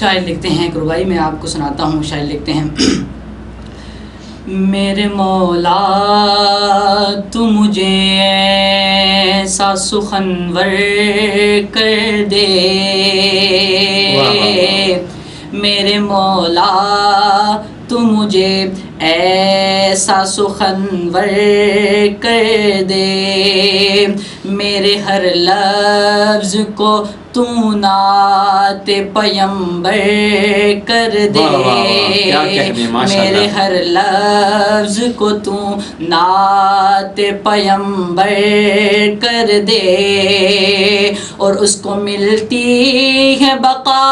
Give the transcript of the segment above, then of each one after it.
شاعر لکھتے ہیں، ایک ربائی میں آپ کو سناتا ہوں. شاعر لکھتے ہیں میرے مولا تو مجھے ایسا سخنور کر دے، میرے مولا تو مجھے ایسا سخنور کر دے، میرے ہر لفظ کو تو نعت پیمبر کر دے، میرے ہر لفظ کو تو نعت پیمبر کر دے، اور اس کو ملتی ہے بقا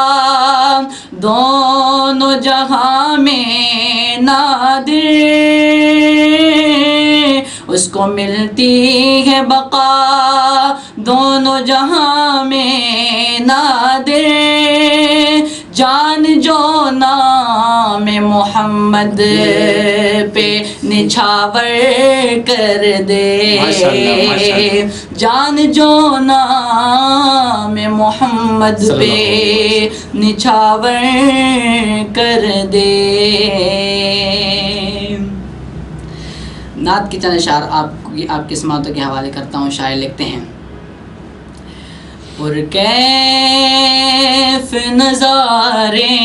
دونوں جہاں میں نادر، اس کو ملتی ہے بقا دونوں جہاں میں نادر، جان جو نام محمد پہ نچھاور کر دے، جان جو نام محمد پہ نچھاور کر دے. نعت کے چند اشعار آپ کی سماعتوں کے حوالے کرتا ہوں. شاعر لکھتے ہیں پر کیف نظارے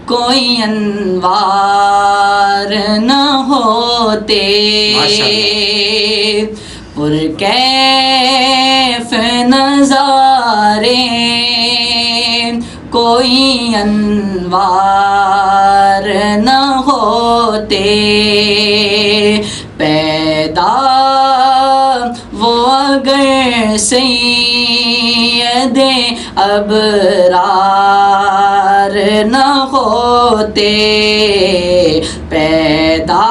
کوئی انوار نہ ہوتے، پر کیف نظارے کوئی انوار نہ ہوتے، پیدا وہ اگر سید ابرار نہ ہوتے، پیدا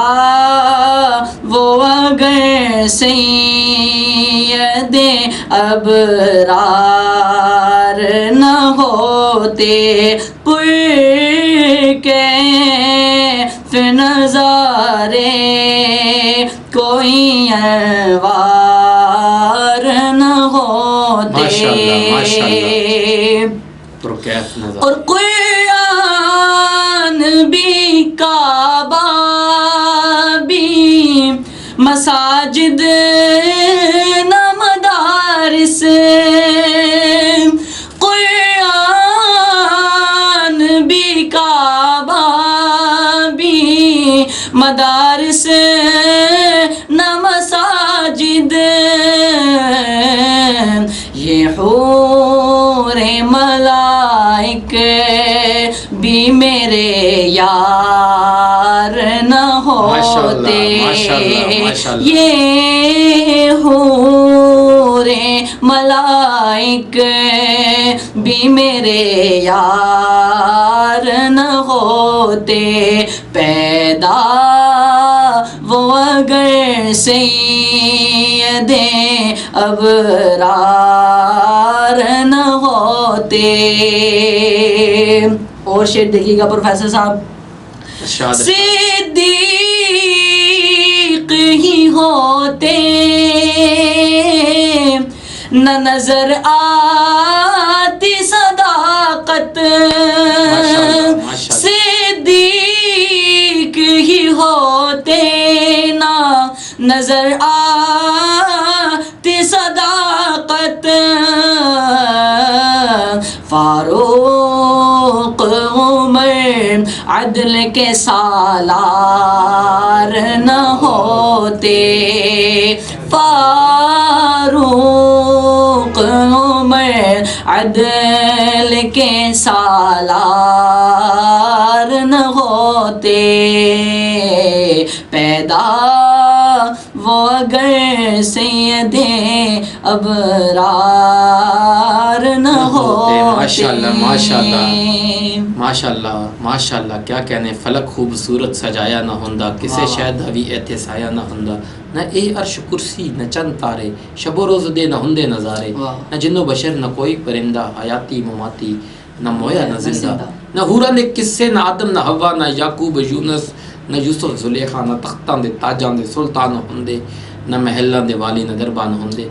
وہ اگر سید ابرار نہ ہوتے، پر کیف نظارے کوئی انوار نہ ہوتے، اور قرآن بھی کعبہ بھی مساجد نہ مدارس، قرآن بھی کعبہ بھی مدارس نہ مساجد، یہ حور ملائک بھی میرے یار نہ ہوتے، یہ حور ملائک بھی میرے یار نہ ہوتے، پیدا وہ اگر سید ابرار نہ ہوتے. اور شعر دیکھیے گا پروفیسر صاحب، صدیق ہی ہوتے نہ نظر آتی صداقت، صدیق ہی ہوتے نہ نظر آتی صداقت، فاروق عمر عدل کے سالار نہ ہوتے، فاروق عمر عدل کے سالار نہ ہوتے، پیدا وہ اگر سید ابرار نہ ہوتے. ماشاءاللہ ماشاءاللہ ماشاءاللہ ماشاءاللہ، کیا کہنے، فلک خوبصورت سجایا نہ ہوندا، کسے شاید ہوی ایتھے سایہ نہ ہوندا، نہ اے عرش کرسی نہ چند تارے، شب و روز دے نہ ہندے نظارے، نہ جن و بشر نہ کوئی پرندہ، حیاتی مماتی نہ مویا نہ زندہ، نہ حورا نے قصے، نہ آدم نہ حوا، نہ یعقوب یونس، ਨਾ ਯੂਸਫ ਜ਼ੁਲੇਖਾ ਨਾ ਤਖਤਾਂ ਦੇ ਤਾਜਾਂ ਦੇ ਸੁਲਤਾਨ ਹੁੰਦੇ ਨਾ ਮਹਿਲਾਂ ਦੇ ਵਾਲੀ ਨਾ ਦਰਬਾਨ ਹੁੰਦੇ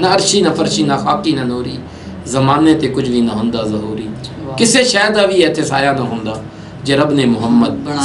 ਨਾ ਅਰਸ਼ੀ ਨਾ ਫਰਸ਼ੀ ਨਾ ਖਾਕੀ ਨਾ ਨੂਰੀ ਜ਼ਮਾਨੇ ਤੇ ਕੁਝ ਵੀ ਨਾ ਹੁੰਦਾ ਜ਼ਹੂਰੀ ਕਿਸੇ ਸ਼ੈ ਦਾ ਵੀ ਇੱਥੇ ਸਾਇਆ ਨਾ ਹੁੰਦਾ ਜੇ ਰੱਬ ਨੇ ਮੁਹੰਮਦ